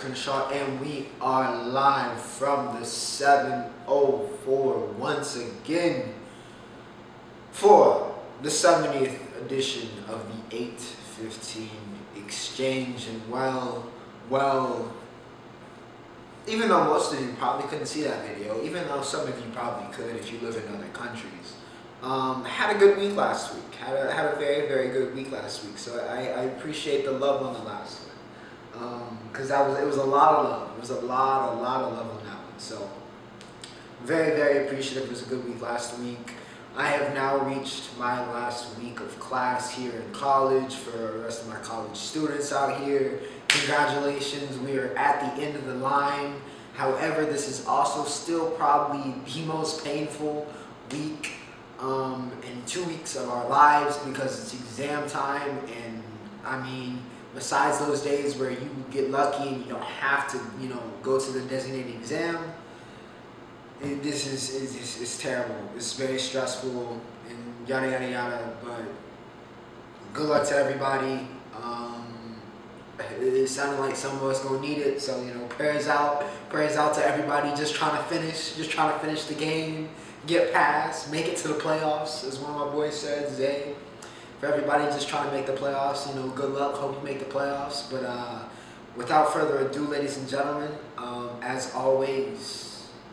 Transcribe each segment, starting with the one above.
Crenshaw, and we are live from the 704 once again for the 70th edition of the 815 Exchange. And well, even though most of you probably couldn't see that video, even though some of you probably could if you live in other countries, had a good week last week. Had a very, very good week last week. So I appreciate the love on the last one. Because it was a lot of love. It was a lot of love on that one. So very, very appreciative. It was a good week last week. I have now reached my last week of class here in college. For the rest of my college students out here, congratulations. We are at the end of the line. However, this is also still probably the most painful week in 2 weeks of our lives, because it's exam time. And I mean, besides those days where you get lucky and you don't have to, go to the designated exam, this is terrible. It's very stressful and yada yada yada. But good luck to everybody. It sounded like some of us gonna need it. So prayers out to everybody just trying to finish the game, get past, make it to the playoffs, as one of my boys said, Zay. For everybody just trying to make the playoffs, good luck. Hope you make the playoffs. But without further ado, ladies and gentlemen, as always,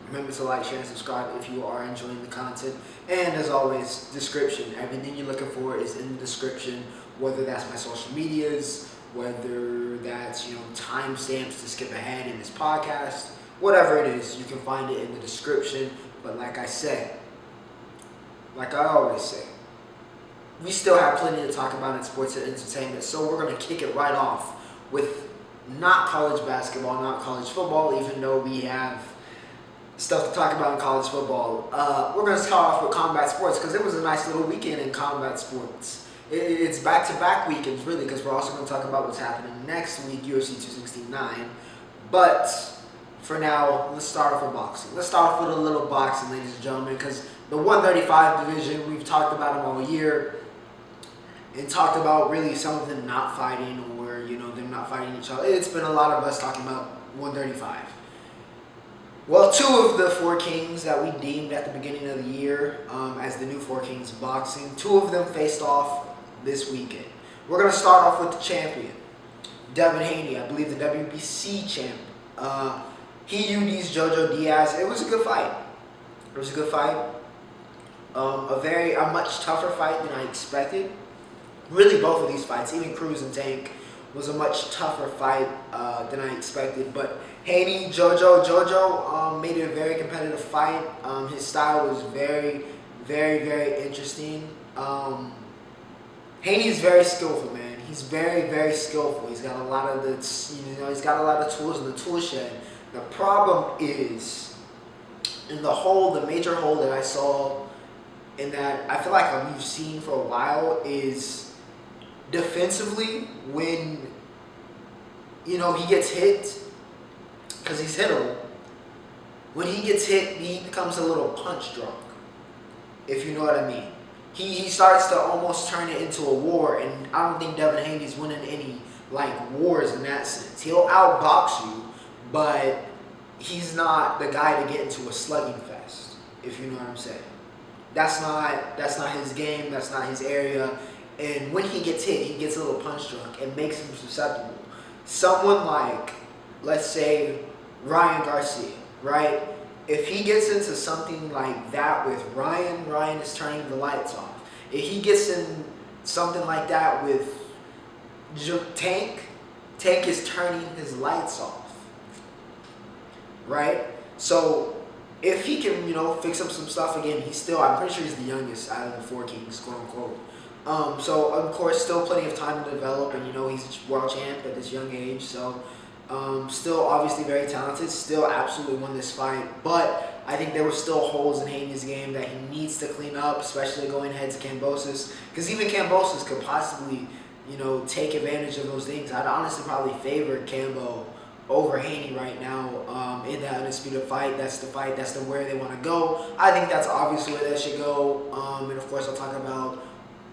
remember to like, share, and subscribe if you are enjoying the content. And as always, description. Everything you're looking for is in the description, whether that's my social medias, whether that's, timestamps to skip ahead in this podcast, whatever it is, you can find it in the description. But like I always say, we still have plenty to talk about in sports and entertainment, so we're going to kick it right off with not college basketball, not college football, even though we have stuff to talk about in college football. We're going to start off with combat sports, because it was a nice little weekend in combat sports. It's back-to-back weekends, really, because we're also going to talk about what's happening next week, UFC 269. But for now, let's start off with boxing. Let's start off with a little boxing, ladies and gentlemen, because the 135 division, we've talked about them all year. And talked about really some of them not fighting, or them not fighting each other. It's been a lot of us talking about 135. Well, two of the four kings that we deemed at the beginning of the year as the new four kings of boxing, two of them faced off this weekend. We're going to start off with the champion, Devin Haney, I believe the WBC champ. He UD's Jojo Diaz. It was a good fight. A much tougher fight than I expected. Really, both of these fights, even Cruz and Tank, was a much tougher fight than I expected. But Haney, Jojo made it a very competitive fight. His style was very, very, very interesting. Haney's very skillful, man. He's very, very skillful. He's got a lot of tools in the tool shed. The problem is, in the major hole that I saw, in that I feel like we've seen for a while, is defensively, when he gets hit, because he's hittable. When he gets hit, he becomes a little punch drunk, if you know what I mean. He starts to almost turn it into a war, and I don't think Devin Haney's winning any wars in that sense. He'll outbox you, but he's not the guy to get into a slugging fest, if you know what I'm saying. That's not his game. That's not his area. And when he gets hit, he gets a little punch drunk and makes him susceptible. Someone like, let's say, Ryan Garcia, right? If he gets into something like that with Ryan is turning the lights off. If he gets in something like that with Tank is turning his lights off, right? So if he can, fix up some stuff again, I'm pretty sure he's the youngest out of the four kings, quote unquote. So of course, still plenty of time to develop, and he's a world champ at this young age. So still obviously very talented, still absolutely won this fight. But I think there were still holes in Haney's game that he needs to clean up, especially going ahead to Kambosos, because even Kambosos could possibly, take advantage of those things. I'd honestly probably favor Kambo over Haney right now in that undisputed fight. That's the fight. That's where they want to go. I think that's obviously where that should go. And of course, I'll talk about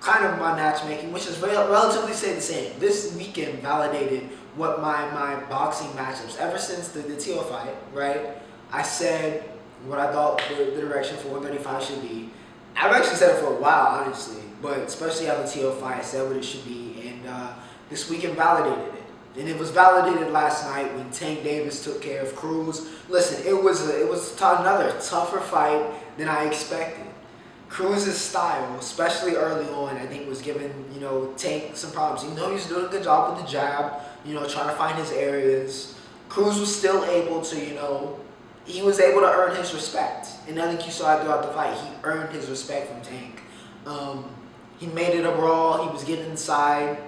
kind of my matchmaking, which is relatively stayed the same. This weekend validated what my boxing matchups, ever since the Teal fight, right? I said what I thought the direction for 135 should be. I've actually said it for a while, honestly, but especially after the Teal fight, I said what it should be, and this weekend validated it. And it was validated last night when Tank Davis took care of Cruz. Listen, it was another tougher fight than I expected. Cruz's style, especially early on, I think was giving, Tank some problems. Even though he was doing a good job with the jab, trying to find his areas, Cruz was still able to, he was able to earn his respect. And I think you saw it throughout the fight. He earned his respect from Tank. He made it a brawl. He was getting inside.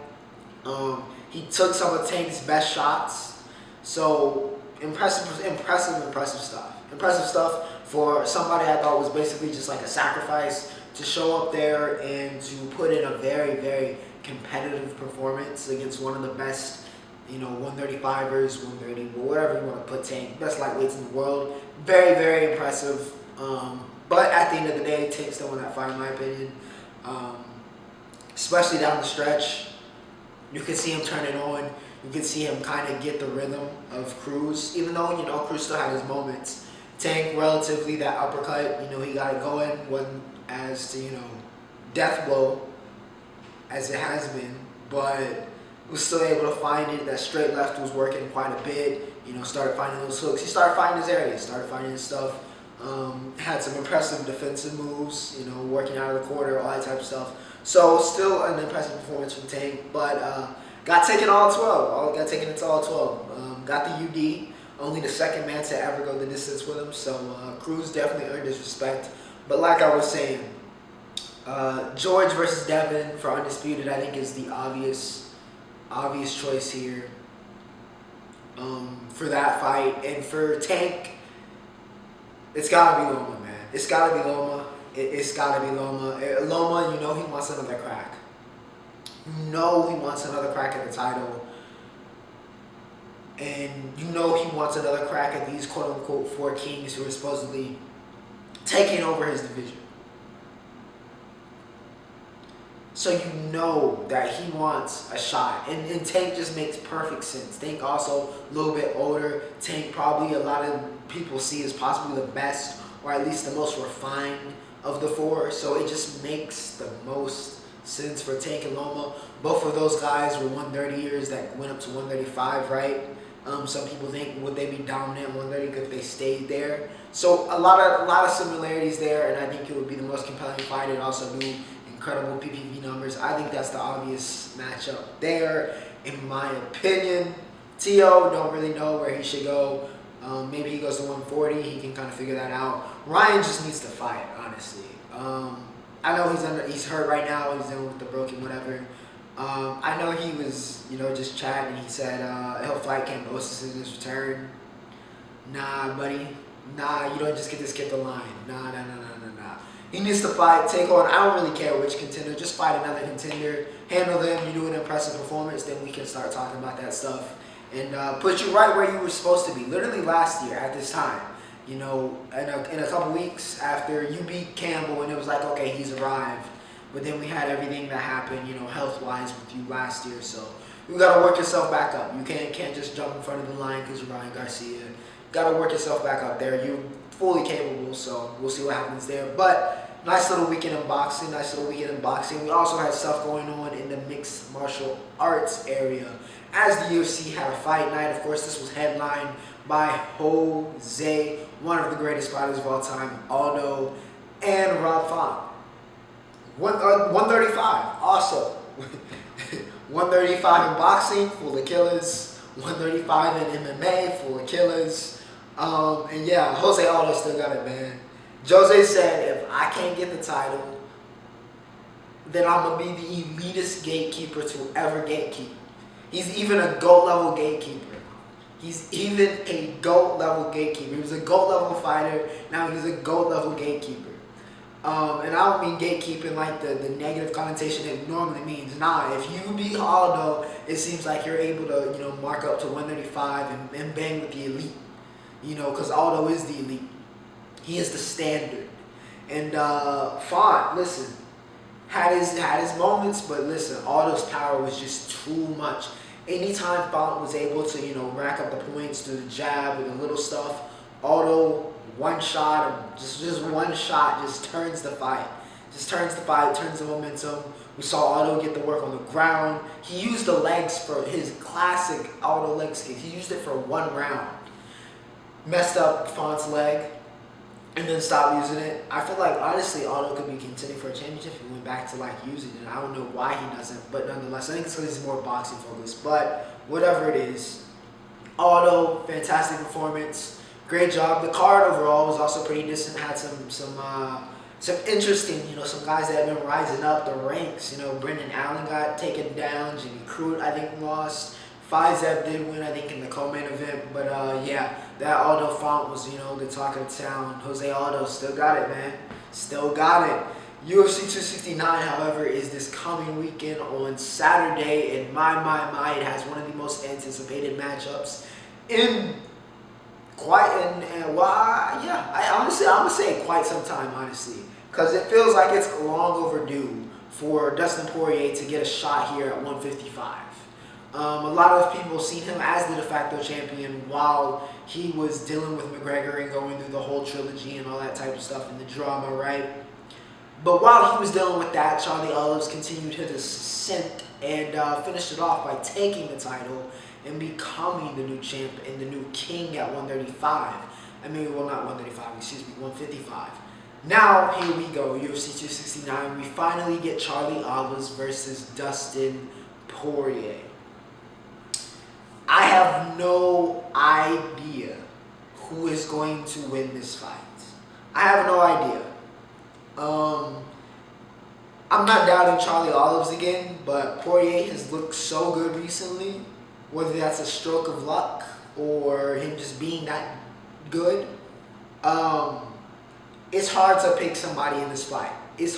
He took some of Tank's best shots. So impressive stuff. Impressive stuff for somebody I thought was basically just like a sacrifice to show up there and to put in a very, very competitive performance against one of the best, 135ers, 130, whatever you want to put Tank, best lightweights in the world. Very, very impressive. But at the end of the day, Tank still won that fight in my opinion. Especially down the stretch. You can see him turn it on. You can see him kind of get the rhythm of Cruz. Even though, Cruz still had his moments. Tank, relatively, that uppercut, he got it going. Wasn't as to, death blow as it has been. But was still able to find it. That straight left was working quite a bit. Started finding those hooks. He started finding his areas. Started finding his stuff. Had some impressive defensive moves. Working out of the quarter, all that type of stuff. So still an impressive performance from Tank. But got taken all 12. Got taken into all 12. Got the UD. Only the second man to ever go the distance with him. So Cruz definitely earned his respect. But like I was saying, George versus Devin for Undisputed, I think, is the obvious choice here for that fight. And for Tank, it's got to be Loma, man. It's got to be Loma. It's got to be Loma. Loma, he wants another crack. He wants another crack at the title. And he wants another crack at these quote-unquote four kings who are supposedly taking over his division. So that he wants a shot. And Tank just makes perfect sense. Tank also a little bit older. Tank probably a lot of people see as possibly the best or at least the most refined of the four. So it just makes the most sense for Tank and Loma. Both of those guys were 130ers that went up to 135, right? Some people think, would they be dominant at 130 if they stayed there? So a lot of similarities there, and I think it would be the most compelling fight. It also knew incredible PPV numbers. I think that's the obvious matchup there, in my opinion. T.O. don't really know where he should go. Maybe he goes to 140. He can kind of figure that out. Ryan just needs to fight, honestly. I know he's hurt right now. He's dealing with the broken whatever. I know he was, just chatting. He said he'll fight Cambosis in his return. Nah, buddy. Nah, you don't just get to skip the line. Nah. He needs to fight, take on, I don't really care which contender. Just fight another contender. Handle them. You do an impressive performance. Then we can start talking about that stuff. And put you right where you were supposed to be. Literally last year at this time. In a couple weeks after you beat Campbell and it was like, okay, he's arrived. But then we had everything that happened, health-wise with you last year. So you got to work yourself back up. You can't just jump in front of the line because you're Ryan Garcia. Got to work yourself back up there. You're fully capable, so we'll see what happens there. But nice little weekend in boxing. We also had stuff going on in the mixed martial arts area. As the UFC had a fight night, of course, this was headlined by Jose, one of the greatest fighters of all time, Aldo, and Rob Font. 135 also. 135 in boxing, full of killers. 135 in MMA, full of killers. And yeah, Jose Aldo still got it, man. Jose said, if I can't get the title, then I'm going to be the elitist gatekeeper to ever gatekeep. He's even a GOAT level gatekeeper. He was a GOAT level fighter. Now he's a GOAT level gatekeeper. And I don't mean gatekeeping like the negative connotation it normally means. Nah, if you beat Aldo, it seems like you're able to, mark up to 135 and bang with the elite. Because Aldo is the elite. He is the standard. And Font, listen, had his moments, but listen, Aldo's power was just too much. Anytime Font was able to, rack up the points through the jab and the little stuff, Aldo, one shot, just one shot, just turns the fight. Turns the momentum. We saw Aldo get the work on the ground. He used the legs for his classic Aldo leg kick. He used it for 1 round. Messed up Font's leg and then stopped using it. I feel like, honestly, Aldo could be contending for a championship if he went back to, using it. I don't know why he doesn't, but nonetheless, I think it's because he's more boxing focused. But whatever it is, Aldo, fantastic performance. Great job. The card overall was also pretty decent. Had some interesting, some guys that have been rising up the ranks. Brendan Allen got taken down. Jimmy Cruz, I think, lost. Fizeb did win, I think, in the co-main event. But, that Aldo Font was, the talk of the town. Jose Aldo still got it, man. Still got it. UFC 269, however, is this coming weekend on Saturday. And my, it has one of the most anticipated matchups I'm gonna say quite some time, honestly, because it feels like it's long overdue for Dustin Poirier to get a shot here at 155. A lot of people seen him as the de facto champion while he was dealing with McGregor and going through the whole trilogy and all that type of stuff and the drama, right? But while he was dealing with that, Charlie Olives continued his ascent and finished it off by taking the title and becoming the new champ and the new king at 135. Not 135, 155. Now, here we go, UFC 269. We finally get Charlie Olives versus Dustin Poirier. I have no idea who is going to win this fight. I have no idea. I'm not doubting Charlie Olives again, but Poirier has looked so good recently. Whether that's a stroke of luck or him just being that good, it's hard to pick somebody in this fight. If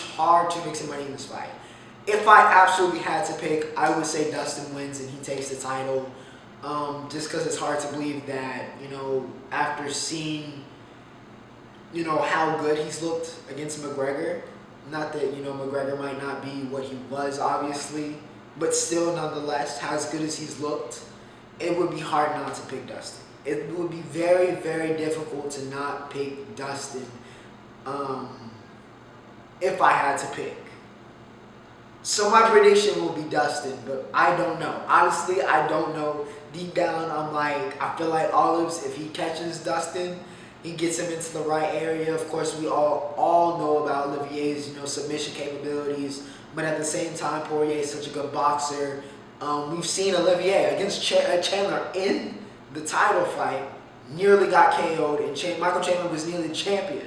I absolutely had to pick, I would say Dustin wins and he takes the title. Just because it's hard to believe that, after seeing, how good he's looked against McGregor. Not that, McGregor might not be what he was, obviously, but still, nonetheless, as good as he's looked, it would be hard not to pick Dustin. It would be very, very difficult to not pick Dustin if I had to pick. So my prediction will be Dustin, but I don't know. Honestly, I don't know. Deep down, I feel like Olives, if he catches Dustin, he gets him into the right area. Of course, we all know about Olivier's, submission capabilities. But at the same time, Poirier is such a good boxer. We've seen Olivier against Chandler in the title fight, nearly got KO'd, and Michael Chandler was nearly the champion.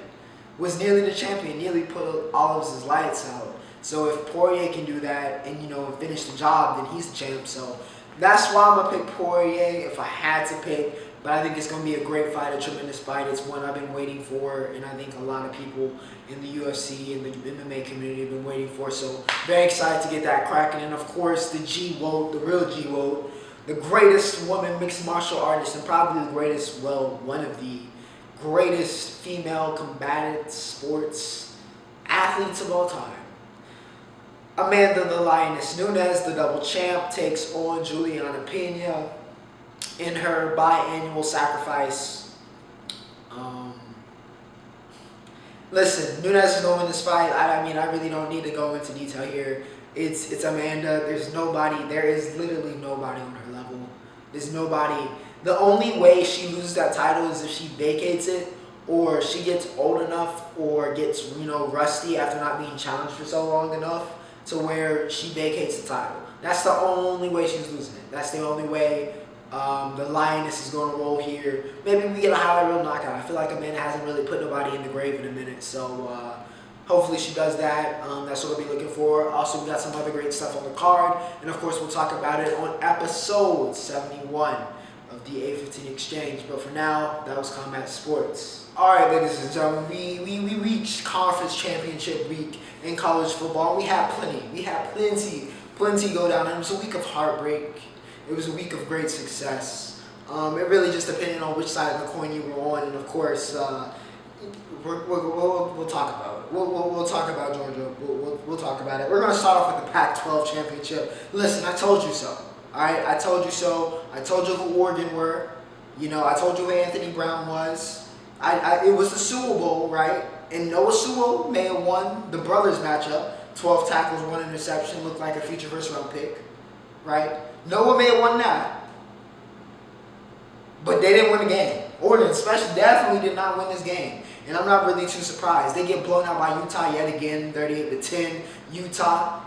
Nearly put Olives' lights out. So if Poirier can do that and, finish the job, then he's the champ. So that's why I'm going to pick Poirier if I had to pick. But I think it's going to be a great fight, a tremendous fight. It's one I've been waiting for, and I think a lot of people in the UFC and the MMA community have been waiting for. So very excited to get that cracking. And, of course, the real G-Woat, the greatest woman mixed martial artist and probably the greatest, one of the greatest female combatant sports athletes of all time. Amanda the Lioness Nunes, the double champ, takes on Juliana Pena in her biannual sacrifice. Listen, Nunes is going to win this fight. I really don't need to go into detail here. It's Amanda. There is literally nobody on her level. There's nobody. The only way she loses that title is if she vacates it, or she gets old enough, or gets, rusty after not being challenged for so long enough to where she vacates the title. That's the only way she's losing it. That's the only way the Lioness is going to roll here. Maybe we get a highlight reel knockout. I feel like Amanda hasn't really put nobody in the grave in a minute, so hopefully she does that. That's what we'll be looking for. Also, we got some other great stuff on the card, and of course, we'll talk about it on episode 71 of the A15 Exchange. But for now, that was Combat Sports. All right, ladies and gentlemen, we reached conference championship week in college football. We had plenty go down. It was a week of heartbreak. It was a week of great success. It really just depended on which side of the coin you were on, and of course, we'll talk about it. We'll talk about Georgia. We'll talk about it. We're going to start off with the Pac-12 championship. Listen, I told you so. All right, I told you so. I told you who Oregon were. You know, I told you who Anthony Brown was. It was the Super Bowl, right? And Noah Sewell may have won the brothers matchup. 12 tackles, 1 interception, looked like a future first-round pick, right? Noah may have won that. But they didn't win the game. Oregon especially definitely did not win this game. And I'm not really too surprised. They get blown out by Utah yet again, 38-10. Utah,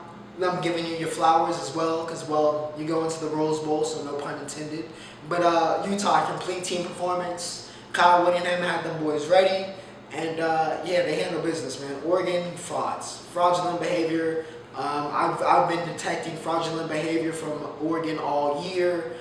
I'm giving you your flowers as well because, well, you go into the Rose Bowl, so no pun intended. But Utah, complete team performance. Kyle Whittingham had them boys ready. And, yeah, they handle business, man. Oregon, frauds. Fraudulent behavior. I've been detecting fraudulent behavior from Oregon all year.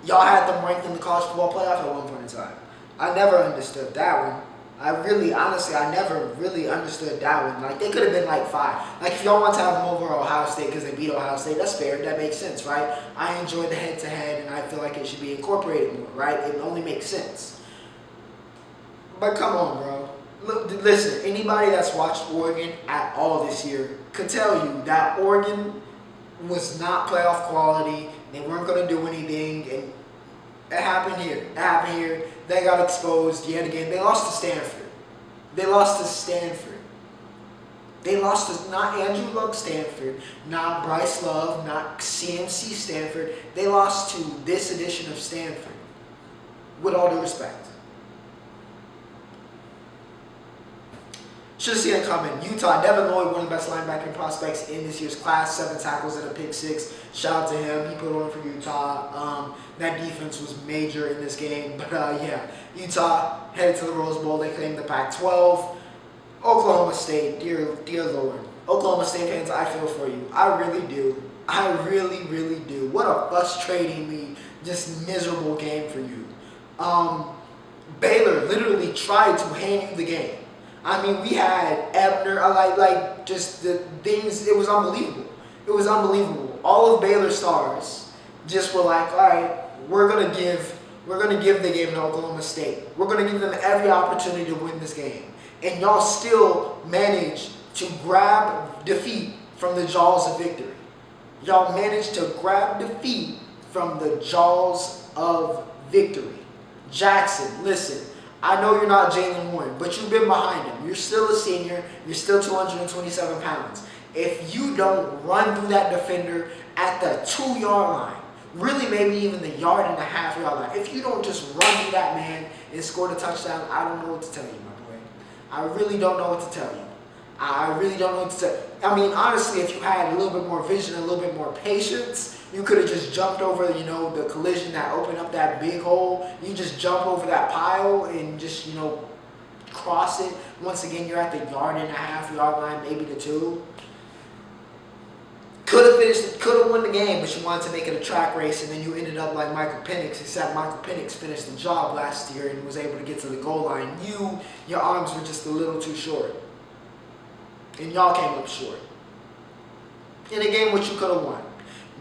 Y'all had them ranked in the college football playoff at one point in time. I never understood that one. Honestly, I never really understood that one. Like, they could have been like 5. Like, if y'all want to have them over Ohio State because they beat Ohio State, that's fair. That makes sense, right? I enjoyed the head-to-head, and I feel like it should be incorporated more, right? It only makes sense. But come on, bro. Look, listen, anybody that's watched Oregon at all this year could tell you that Oregon was not playoff quality. They weren't going to do anything, and it happened here. It happened here. They got exposed yet again. They lost to Stanford. They lost to Stanford. They lost to not Andrew Luck Stanford, not Bryce Love, not CMC Stanford. They lost to this edition of Stanford. With all due respect. Should have seen it coming. Utah, Devin Lloyd, one of the best linebacking prospects in this year's class. 7 tackles and a pick 6. Shout out to him. He put on for Utah. That defense was major in this game. But, yeah, Utah headed to the Rose Bowl. They claimed the Pac-12. Oklahoma State, dear Lord. Oklahoma State fans, I feel for you. I really do. I really, really do. What a frustratingly just miserable game for you. Baylor literally tried to hand you the game. I mean, we had Ebner, like just the things. It was unbelievable. It was unbelievable. All of Baylor stars just were like, all right, we're gonna give the game to Oklahoma State. We're gonna give them every opportunity to win this game, and y'all still managed to grab defeat from the jaws of victory. Y'all managed to grab defeat from the jaws of victory. Jackson, listen. I know you're not Jalen Warren, but you've been behind him. You're still a senior. You're still 227 pounds. If you don't run through that defender at the 2-yard line, really maybe even the 1.5 yard line, if you don't just run through that man and score the touchdown, I don't know what to tell you, my boy. I really don't know what to tell you. I really don't know what to tell you. I mean, honestly, if you had a little bit more vision, a little bit more patience, you could have just jumped over, the collision that opened up that big hole. You just jump over that pile and just, cross it. Once again, you're at the 1.5 yard line, maybe the 2. Could have won the game, but you wanted to make it a track race, and then you ended up like Michael Penix, except Michael Penix finished the job last year and was able to get to the goal line. Your arms were just a little too short. And y'all came up short. In a game which you could have won.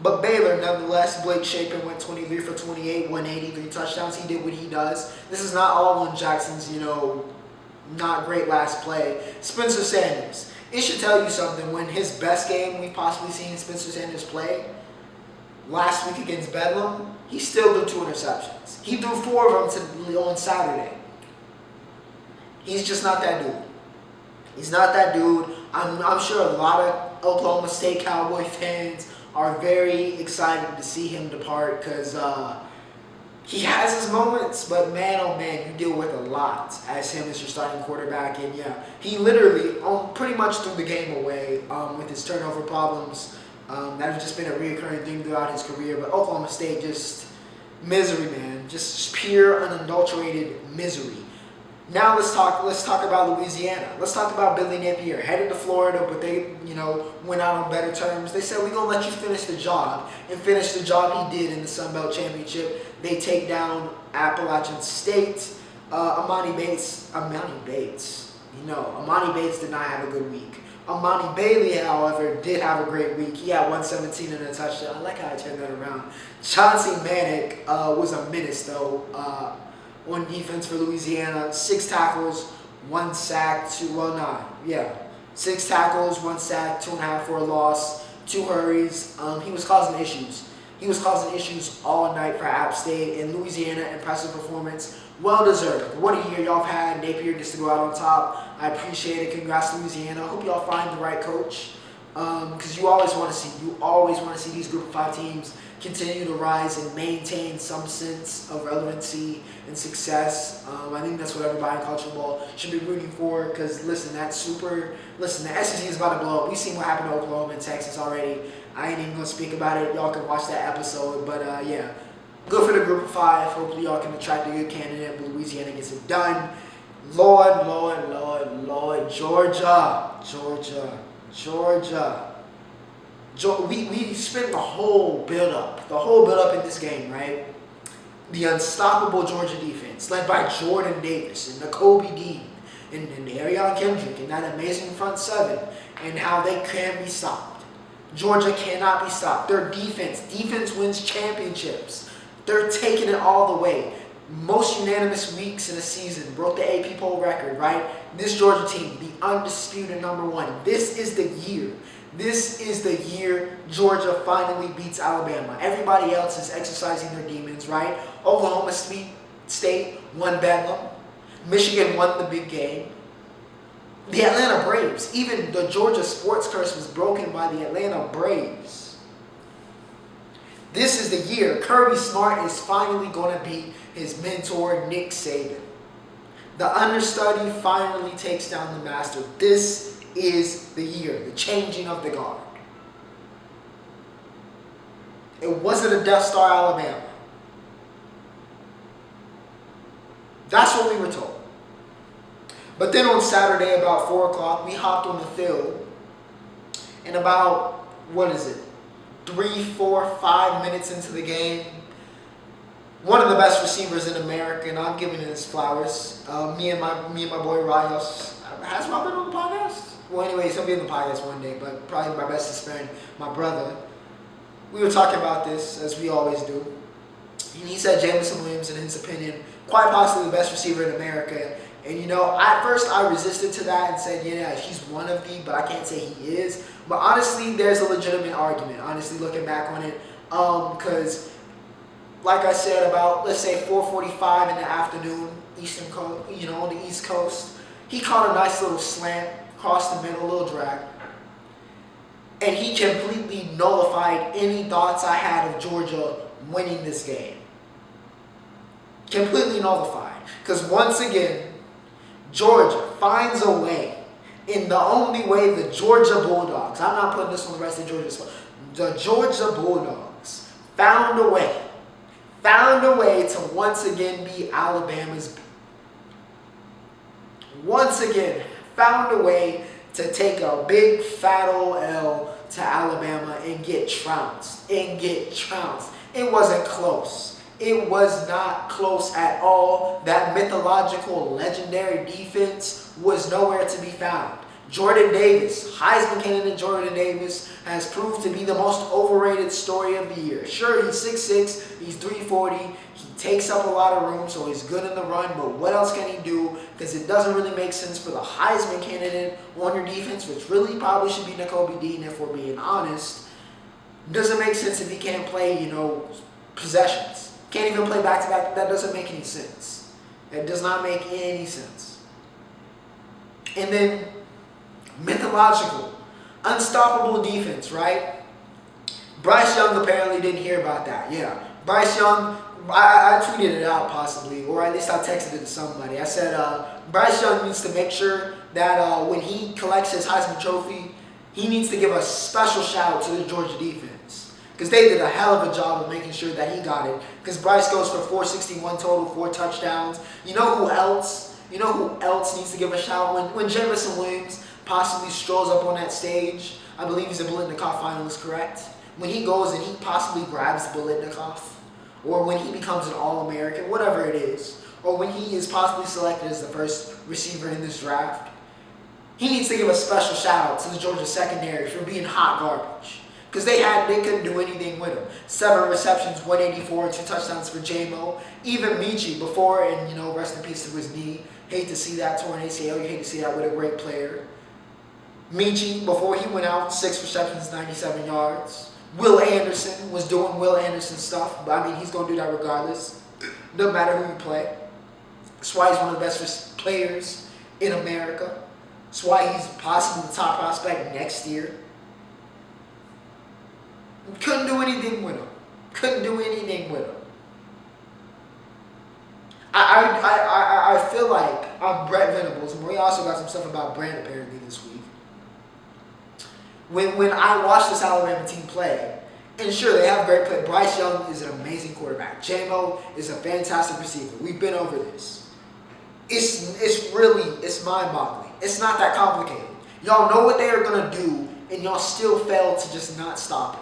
But Baylor, nonetheless, Blake Shapen went 23 for 28, 183 touchdowns. He did what he does. This is not all on Jackson's, not great last play. Spencer Sanders. It should tell you something. When his best game we've possibly seen Spencer Sanders play, last week against Bedlam, he still threw 2 interceptions. He threw 4 of them on Saturday. He's just not that dude. He's not that dude. I'm sure a lot of Oklahoma State Cowboy fans are very excited to see him depart because he has his moments, but man, oh man, you deal with a lot as him as your starting quarterback. And yeah, he literally pretty much threw the game away with his turnover problems. That has just been a reoccurring thing throughout his career. But Oklahoma State, just misery, man. Just pure, unadulterated misery. Now let's talk about Louisiana. Let's talk about Billy Napier. Headed to Florida, but they, went out on better terms. They said, we're going to let you finish the job. And finish the job he did in the Sun Belt Championship. They take down Appalachian State. Amani Bates did not have a good week. Amani Bailey, however, did have a great week. He had 117 and a touchdown. I like how I turned that around. Chauncey Manick was a menace, though. On defense for Louisiana, 6 tackles, 1 sack, 6 tackles, 1 sack, 2.5 for a loss. 2 hurries. He was causing issues. He was causing issues all night for App State. And Louisiana, impressive performance. Well deserved. What a year y'all have had. Napier gets to go out on top. I appreciate it. Congrats, Louisiana. I hope y'all find the right coach. Because you always want to see these Group of 5 teams continue to rise and maintain some sense of relevancy and success. I think that's what everybody in college football should be rooting for. Because listen, the SEC is about to blow up. We've seen what happened to Oklahoma and Texas already. I ain't even gonna speak about it. Y'all can watch that episode. But yeah, good for the Group of 5. Hopefully y'all can attract a good candidate. But Louisiana gets it done. Lord, Georgia. We spent the whole build-up in this game, right? The unstoppable Georgia defense, led by Jordan Davis and Nakobe Dean and Arion Kendrick and that amazing front 7, and how they can be stopped. Georgia cannot be stopped. Their defense wins championships. They're taking it all the way. Most unanimous weeks in a season, broke the AP poll record, right? This Georgia team, the undisputed #1. This is the year Georgia finally beats Alabama. Everybody else is exercising their demons, right? Oklahoma State won Bedlam. Michigan won the big game. The Atlanta Braves, even the Georgia sports curse was broken by the Atlanta Braves. This is the year Kirby Smart is finally going to beat his mentor, Nick Saban. The understudy finally takes down the master. This is the year, the changing of the guard. It wasn't a Death Star, Alabama. That's what we were told. But then on Saturday, about 4 o'clock, we hopped on the field. And about, 3, 4, 5 minutes into the game, one of the best receivers in America, and I'm giving him his flowers. Me and my boy Rayos. Has Rob been on the podcast? Well, anyways, he'll be on the podcast one day, but probably my bestest friend, my brother. We were talking about this, as we always do. And he said Jameson Williams, in his opinion, quite possibly the best receiver in America. And, at first I resisted to that and said, yeah, he's one of the, but I can't say he is. But honestly, there's a legitimate argument, honestly, looking back on it. Because, like I said, about, let's say, 4:45 in the afternoon, Eastern Coast, on the East Coast, he caught a nice little slant, across the middle, a little drag. And he completely nullified any thoughts I had of Georgia winning this game. Completely nullified. Because once again, Georgia finds a way, in the only way the Georgia Bulldogs, I'm not putting this on the rest of Georgia's fault, the Georgia Bulldogs found a way to once again be Alabama's beat. Once again, found a way to take a big fat old L to Alabama and get trounced. It wasn't close. It was not close at all. That mythological, legendary defense was nowhere to be found. Jordan Davis, Heisman candidate Jordan Davis, has proved to be the most overrated story of the year. Sure, he's 6'6", he's 340, he takes up a lot of room, so he's good in the run, but what else can he do? Because it doesn't really make sense for the Heisman candidate on your defense, which really probably should be Nakobe Dean, if we're being honest. It doesn't make sense if he can't play, possessions. Can't even play back-to-back. That doesn't make any sense. It does not make any sense. And then, mythological, unstoppable defense, right? Bryce Young apparently didn't hear about that. Yeah, Bryce Young, I tweeted it out possibly, or at least I texted it to somebody. I said, Bryce Young needs to make sure that when he collects his Heisman Trophy, he needs to give a special shout out to the Georgia defense. Because they did a hell of a job of making sure that he got it. Because Bryce goes for 461 total, 4 touchdowns. You know who else needs to give a shout? When Jameson Williams possibly strolls up on that stage, I believe he's a Biletnikoff finalist, correct? When he goes and he possibly grabs the Biletnikoff, or when he becomes an All-American, whatever it is, or when he is possibly selected as the first receiver in this draft, he needs to give a special shout out to the Georgia secondary for being hot garbage. Because they couldn't do anything with him. 7 receptions, 184, 2 touchdowns for J-Mo. Even Michi before, and rest in peace to his knee. Hate to see that torn ACL. You hate to see that with a great player. Michi, before he went out, 6 receptions, 97 yards. Will Anderson was doing Will Anderson stuff, but I mean, he's going to do that regardless. No matter who you play. That's why he's one of the best players in America. That's why he's possibly the top prospect next year. Couldn't do anything with him. Couldn't do anything with him. I feel like I'm Brett Venables, and we also got some stuff about Brand apparently this week. When I watch this Alabama team play, and sure, they have great play. Bryce Young is an amazing quarterback. J-Mo is a fantastic receiver. We've been over this. It's mind-boggling. It's not that complicated. Y'all know what they are going to do, and y'all still fail to just not stop it.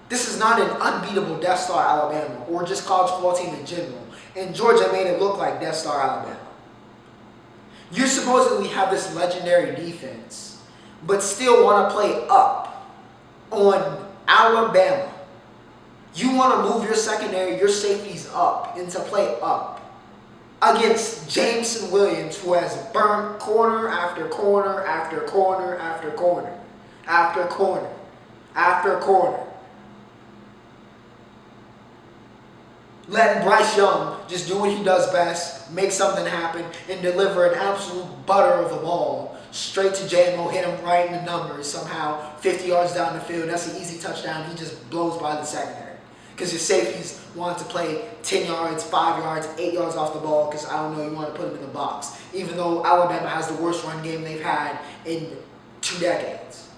This is not an unbeatable Death Star Alabama, or just college football team in general. And Georgia made it look like Death Star Alabama. You supposedly have this legendary defense, but still want to play up on Alabama. You want to move your secondary, your safeties up, and to play up against Jameson Williams, who has burnt corner after corner after corner after corner after corner after corner. Letting Bryce Young just do what he does best, make something happen, and deliver an absolute butter of a ball straight to J-Mo, hit him right in the numbers somehow, 50 yards down the field. That's an easy touchdown. He just blows by the secondary. Because your safeties want to play 10 yards, 5 yards, 8 yards off the ball because, I don't know, you want to put them in the box. Even though Alabama has the worst run game they've had in 2 decades.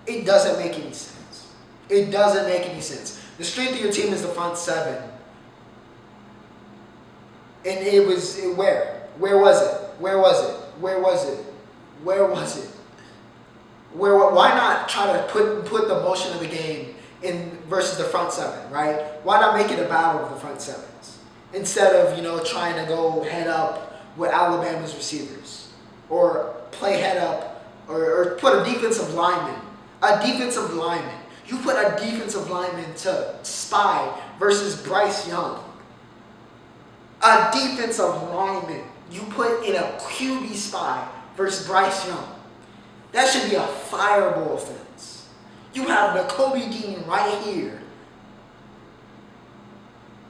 It doesn't make any sense. It doesn't make any sense. The strength of your team is the front seven. And it was, where? Where was it? Where was it? Where was it? Where was it? Why not try to put the motion of the game in versus the front seven, right? Why not make it a battle of the front sevens? Instead of, trying to go head up with Alabama's receivers. Or play head up, or put a defensive lineman. You put a defensive lineman to spy versus Bryce Young. A defensive lineman you put in a QB spy versus Bryce Young. That should be a fireable offense. You have Nakobe Dean right here.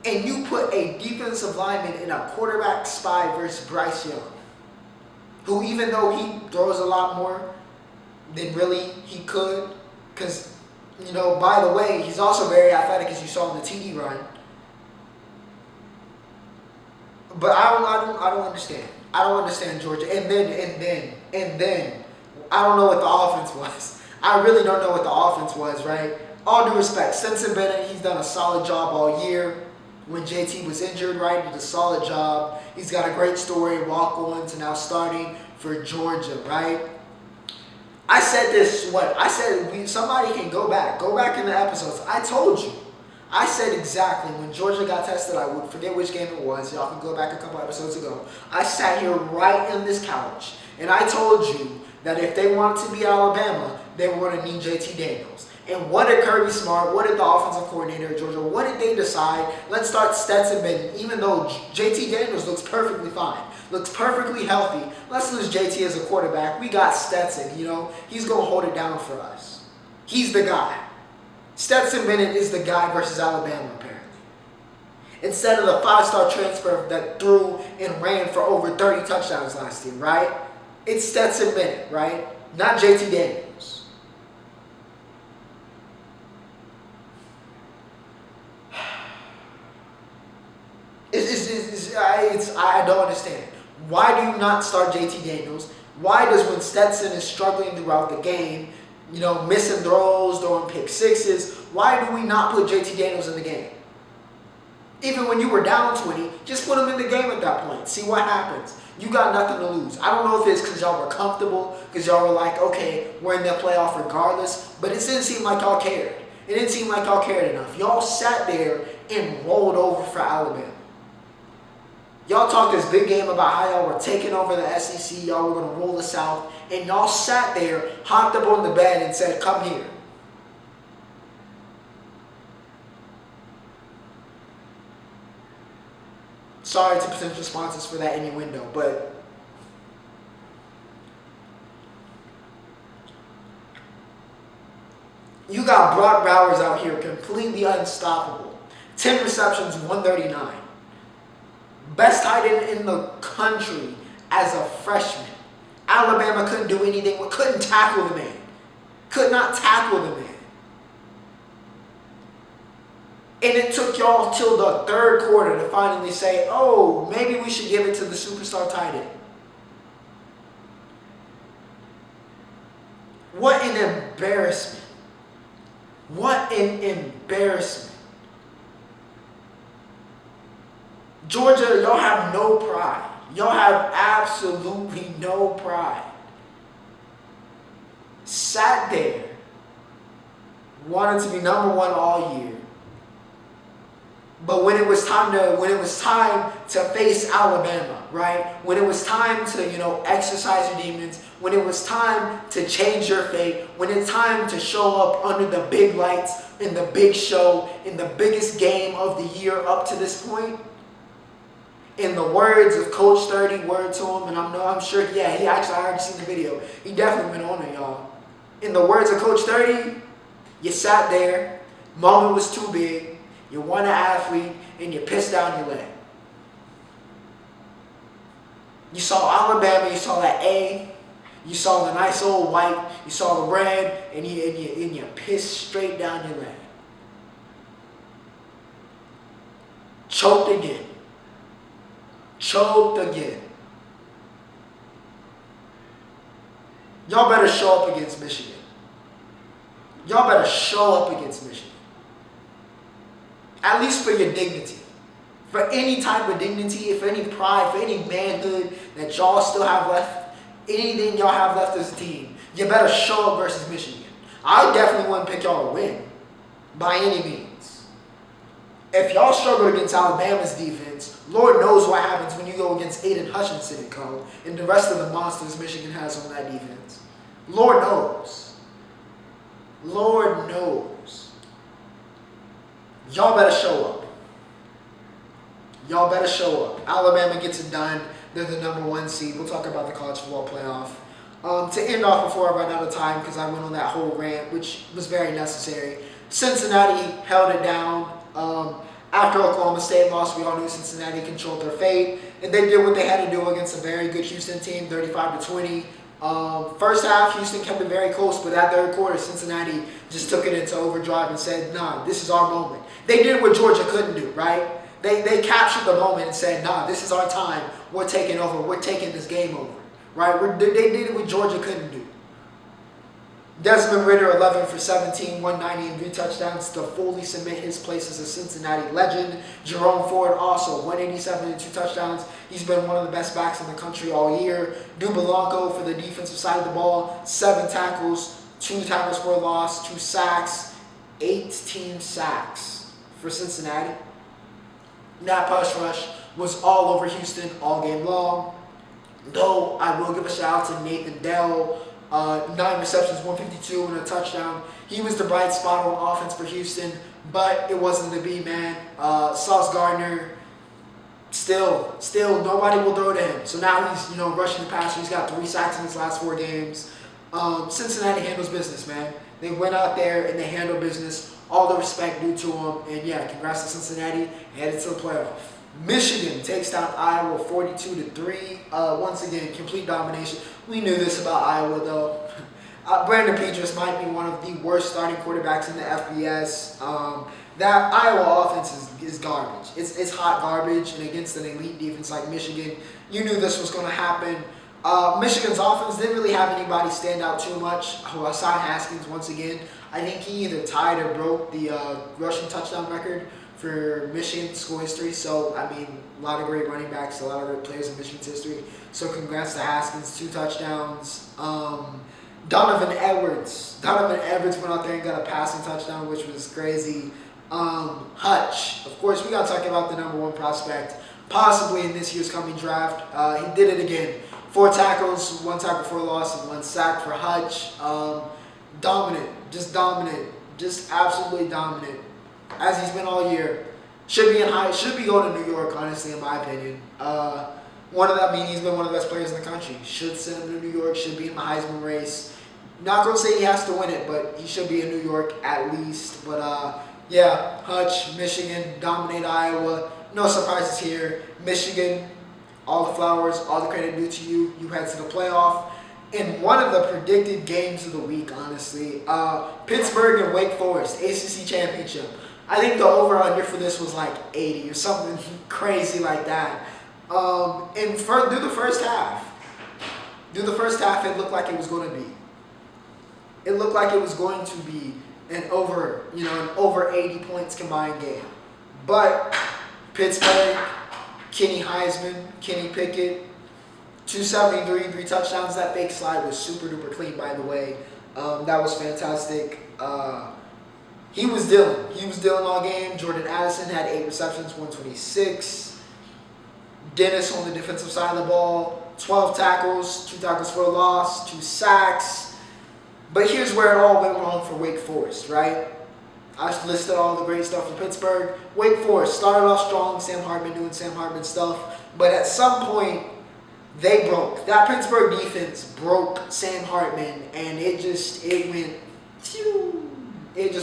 And you put a defensive lineman in a quarterback spy versus Bryce Young. Who, even though he throws a lot more than really he could, because by the way, he's also very athletic, as you saw in the TD run. But I don't understand. I don't understand Georgia. And then, I don't know what the offense was. I really don't know what the offense was, right? All due respect, Stetson Bennett, he's done a solid job all year. When JT was injured, right, he did a solid job. He's got a great story, walk-on to now starting for Georgia, right? I said this, somebody can go back in the episodes. I told you. I said exactly when Georgia got tested, I would forget which game it was. Y'all can go back a couple episodes ago. I sat here right in this couch, and I told you that if they wanted to beat Alabama, they were going to need JT Daniels. And what did Kirby Smart, what did the offensive coordinator at Georgia, what did they decide? Let's start Stetson Bennett, even though JT Daniels looks perfectly fine, looks perfectly healthy. Let's lose JT as a quarterback. We got Stetson, he's going to hold it down for us. He's the guy. Stetson Bennett is the guy versus Alabama, apparently. Instead of the 5-star transfer that threw and ran for over 30 touchdowns last year, right? It's Stetson Bennett, right? Not JT Daniels. I don't understand. Why do you not start JT Daniels? Why does when Stetson is struggling throughout the game, missing throws, throwing pick sixes, why do we not put JT Daniels in the game? Even when you were down 20, just put him in the game at that point. See what happens. You got nothing to lose. I don't know if it's because y'all were comfortable, because y'all were like, okay, we're in the playoff regardless, but it didn't seem like y'all cared. It didn't seem like y'all cared enough. Y'all sat there and rolled over for Alabama. Y'all talked this big game about how y'all were taking over the SEC, y'all were going to roll the South, and y'all sat there, hopped up on the bed and said, come here. Sorry to potential sponsors for that innuendo, but You got Brock Bowers out here completely unstoppable. 10 receptions, 139. Best tight end in the country as a freshman. Alabama couldn't do anything, couldn't tackle the man. Could not tackle the man. And it took y'all till the third quarter to finally say, oh, maybe we should give it to the superstar tight end. What an embarrassment. What an embarrassment. Georgia, y'all have no pride. Y'all have absolutely no pride. Sat there, wanted to be number one all year. But when it was time to face Alabama, right? When it was time to, exercise your demons, when it was time to change your fate, when it's time to show up under the big lights in the big show, in the biggest game of the year up to this point, in the words of Coach 30, word to him, and I'm sure, I already seen the video. He definitely went on it, y'all. In the words of Coach 30, you sat there, moment was too big, you won an athlete, and you pissed down your leg. You saw Alabama, you saw that A, you saw the nice old white, you saw the red, and you pissed straight down your leg. Choked again. Choked again. Y'all better show up against Michigan. Y'all better show up against Michigan. At least for your dignity. For any type of dignity, for any pride, for any manhood that y'all still have left, anything y'all have left as a team, you better show up versus Michigan. I definitely wouldn't pick y'all to win by any means. If y'all struggle against Alabama's defense, Lord knows what happens when you go against Aiden Hutchinson and co. and the rest of the monsters Michigan has on that defense. Lord knows. Lord knows. Y'all better show up. Y'all better show up. Alabama gets it done. They're the number one seed. We'll talk about the college football playoff. To end off before I run out of time, because I went on that whole rant, which was very necessary. Cincinnati held it down. After Oklahoma State lost, we all knew Cincinnati controlled their fate. And they did what they had to do against a very good Houston team, 35-20. First half, Houston kept it very close, but that third quarter, Cincinnati just took it into overdrive and said, nah, this is our moment. They did what Georgia couldn't do, right? They captured the moment and said, nah, this is our time. We're taking over. We're taking this game over, right? They did what Georgia couldn't do. Desmond Ridder, 11 for 17, 190 and 3 touchdowns to fully cement his place as a Cincinnati legend. Jerome Ford also 187 and 2 touchdowns. He's been one of the best backs in the country all year. Dubelanco for the defensive side of the ball, 7 tackles, 2 tackles for a loss, 2 sacks, 18 sacks for Cincinnati. That pass rush was all over Houston all game long. Though I will give a shout out to Nathan Dell. 9 receptions, 152 and a touchdown. He was the bright spot on offense for Houston, but it wasn't to be, man. Sauce Gardner, still nobody will throw to him. So now he's rushing the passer. He's got 3 sacks in his last 4 games. Cincinnati handles business, man. They went out there and they handled business. All the respect due to them, and yeah, congrats to Cincinnati. Headed to the playoff. Michigan takes down Iowa 42-3. Once again, complete domination. We knew this about Iowa, though. Brandon Petras might be one of the worst starting quarterbacks in the FBS. That Iowa offense is garbage. It's hot garbage, and against an elite defense like Michigan, you knew this was going to happen. Michigan's offense didn't really have anybody stand out too much. Hassan Haskins, once again, I think he either tied or broke the rushing touchdown record for Michigan school history. So, I mean, a lot of great running backs, a lot of great players in Michigan's history. So, congrats to Haskins, 2 touchdowns. Donovan Edwards went out there and got a passing touchdown, which was crazy. Hutch, of course, we got to talk about the number 1 prospect, possibly in this year's coming draft. He did it again. 4 tackles, 1 tackle for a loss, and 1 sack for Hutch. Dominant, just absolutely dominant. As he's been all year. Should be going to New York, honestly, in my opinion. He's been one of the best players in the country. Should send him to New York, should be in the Heisman race. Not going to say he has to win it, but he should be in New York at least. But yeah, Hutch, Michigan, dominate Iowa. No surprises here. Michigan, all the flowers, all the credit due to you. You head to the playoff. In one of the predicted games of the week, honestly, Pittsburgh and Wake Forest, ACC Championship. I think the over-under for this was like 80 or something crazy like that. And through the first half, it looked like it was going to be. It looked like it was going to be an over 80 points combined game. But Pittsburgh, Kenny Pickett, 273, 3 touchdowns. That fake slide was super duper clean, by the way. That was fantastic. He was dealing all game. Jordan Addison had 8 receptions, 126. Dennis on the defensive side of the ball, 12 tackles, 2 tackles for a loss, 2 sacks. But here's where it all went wrong for Wake Forest, right? I listed all the great stuff for Pittsburgh. Wake Forest started off strong, Sam Hartman doing Sam Hartman stuff. But at some point, they broke. That Pittsburgh defense broke Sam Hartman, and it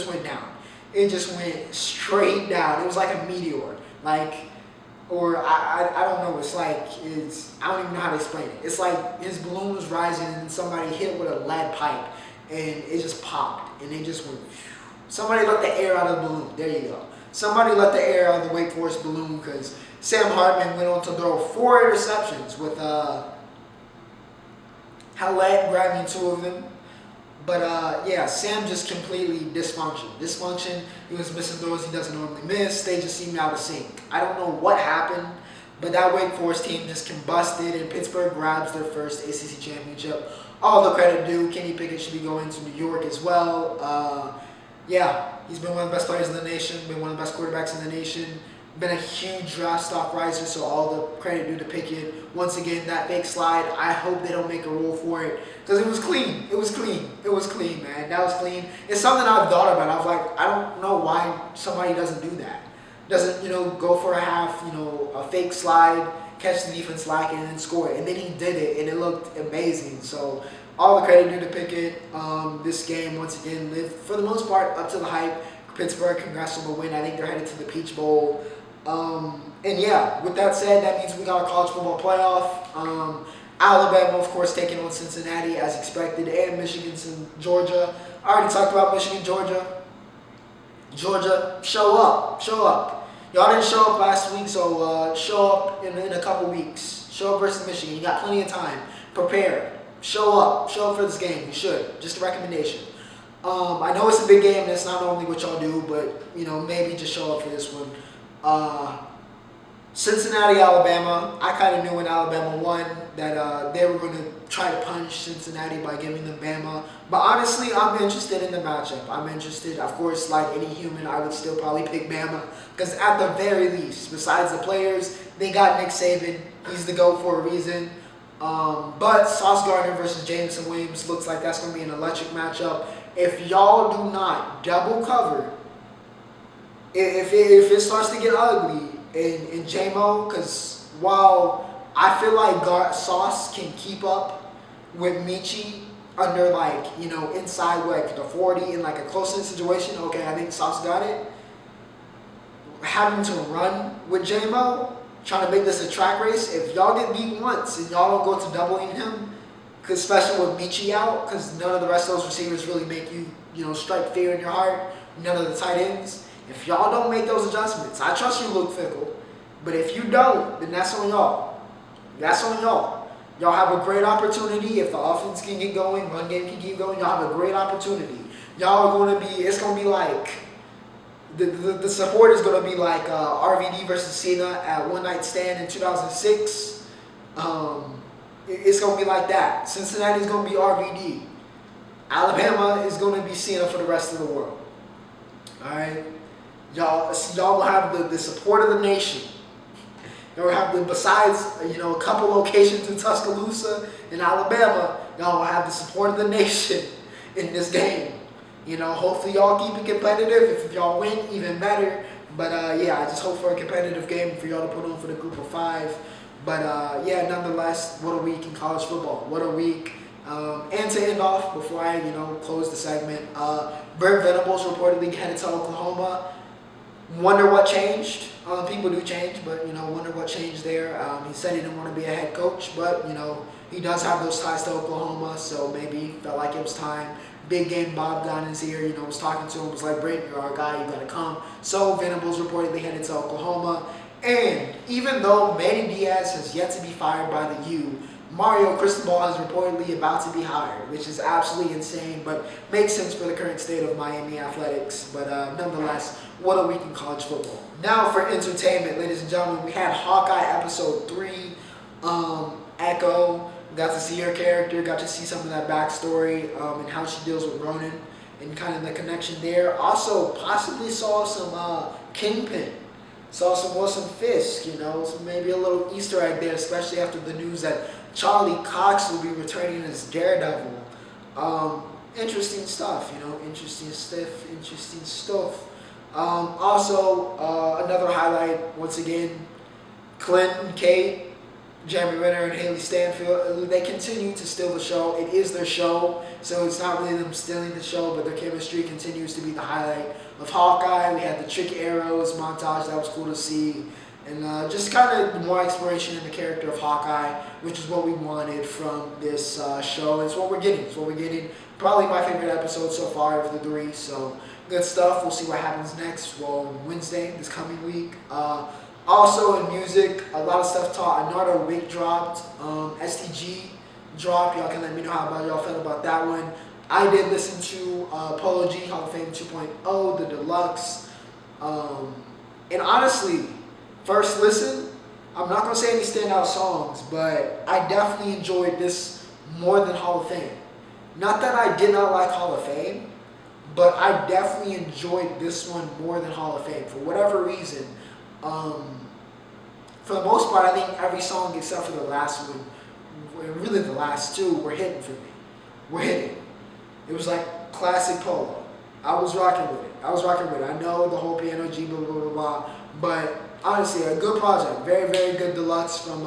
went down. It just went straight down. It was like a meteor. I don't know. I don't even know how to explain it. It's like his balloon was rising and somebody hit with a lead pipe and it just popped and it just went. Somebody let the air out of the balloon. There you go. Somebody let the air out of the Wake Forest balloon because Sam Hartman went on to throw 4 interceptions with Hallett grabbing 2 of them. But yeah, Sam just completely dysfunction. He was missing throws he doesn't normally miss. They just seemed out of sync. I don't know what happened, but that Wake Forest team just combusted, and Pittsburgh grabs their first ACC championship. All the credit due. Kenny Pickett should be going to New York as well. Yeah, he's been one of the best players in the nation, been one of the best quarterbacks in the nation. Been a huge draft stock riser, so all the credit due to Pickett. Once again, that fake slide, I hope they don't make a rule for it. Because it was clean. It was clean, man. That was clean. It's something I've thought about. I was like, I don't know why somebody doesn't do that. Doesn't, go for a half, a fake slide, catch the defense lacking, and then score it. And then he did it, and it looked amazing. So all the credit due to Pickett. This game, once again, lived, for the most part, up to the hype. Pittsburgh, congrats on the win. I think they're headed to the Peach Bowl. And yeah, with that said, that means we got a college football playoff. Alabama, of course, taking on Cincinnati as expected, and Michigan and Georgia. I already talked about Michigan, Georgia. Georgia, show up. Y'all didn't show up last week, so show up in a couple weeks. Show up versus Michigan. You got plenty of time. Prepare. Show up for this game. You should. Just a recommendation. I know it's a big game, and it's not normally what y'all do, but maybe just show up for this one. Cincinnati, Alabama. I kind of knew when Alabama won that they were going to try to punish Cincinnati by giving them Bama. But honestly, I'm interested in the matchup. I'm interested. Of course, like any human, I would still probably pick Bama. Because at the very least, besides the players, they got Nick Saban. He's the GOAT for a reason. But Sauce Gardner versus Jameson Williams looks like that's going to be an electric matchup. If y'all do not double cover, if it starts to get ugly in JMO, because while I feel like Sauce can keep up with Michi under inside the 40 in a close-in situation, okay, I think Sauce got it. Having to run with JMO, trying to make this a track race, if y'all get beat once and y'all don't go to doubling him, especially with Michi out, because none of the rest of those receivers really make you, strike fear in your heart, none of the tight ends. If y'all don't make those adjustments, I trust you, Luke Fickle, but if you don't, then that's on y'all. That's on y'all. Y'all have a great opportunity. If the offense can get going, run game can keep going, y'all have a great opportunity. Y'all are going to be, it's going to be like, the support is going to be like RVD versus Cena at One Night Stand in 2006. It's going to be like that. Cincinnati is going to be RVD. Alabama is going to be Cena for the rest of the world. All right? Y'all will have the support of the nation. Y'all will have besides, a couple locations in Tuscaloosa and Alabama, y'all will have the support of the nation in this game. Hopefully y'all keep it competitive. If y'all win, even better. But yeah, I just hope for a competitive game for y'all to put on for the group of 5. But yeah, nonetheless, what a week in college football. What a week. And to end off, before I close the segment, Brent Venables reportedly headed to Oklahoma. Wonder what changed. People do change, but wonder what changed there. He said he didn't want to be a head coach, but he does have those ties to Oklahoma, so maybe he felt like it was time. Big game Bob got in his ear, was talking to him, was like, Brent, you're our guy, you gotta come. So Venables reportedly headed to Oklahoma. And even though Manny Diaz has yet to be fired by the U, Mario Cristobal is reportedly about to be hired, which is absolutely insane, but makes sense for the current state of Miami athletics. But nonetheless, what a week in college football. Now for entertainment, ladies and gentlemen, we had Hawkeye episode 3, Echo. Got to see her character, got to see some of that backstory and how she deals with Ronan and kind of the connection there. Also, possibly saw some Kingpin. Saw some Wilson Fisk, so maybe a little Easter egg there, especially after the news that Charlie Cox will be returning as Daredevil. Interesting stuff, interesting stuff. Also, another highlight, once again, Clinton, Kate, Jeremy Renner, and Haley Stanfield, they continue to steal the show. It is their show, so it's not really them stealing the show, but their chemistry continues to be the highlight of Hawkeye. We had the trick arrows montage, that was cool to see. And just kind of more exploration in the character of Hawkeye, which is what we wanted from this show. It's what we're getting. Probably my favorite episode so far of the 3, so good stuff. We'll see what happens next. Well, Wednesday, this coming week. Also in music, a lot of stuff taught. Another week dropped. STG dropped. Y'all can let me know how about y'all felt about that one. I did listen to Polo G Hall of Fame 2.0, the deluxe. And honestly, first listen, I'm not going to say any standout songs, but I definitely enjoyed this more than Hall of Fame. Not that I did not like Hall of Fame, but I definitely enjoyed this one more than Hall of Fame. For whatever reason, for the most part, I think every song except for the last one, really the last 2, were hitting for me. Were hitting. It was like classic Polo. I was rocking with it. I know the whole piano G, blah, blah, blah, blah. But honestly, a good project. Very, very good deluxe from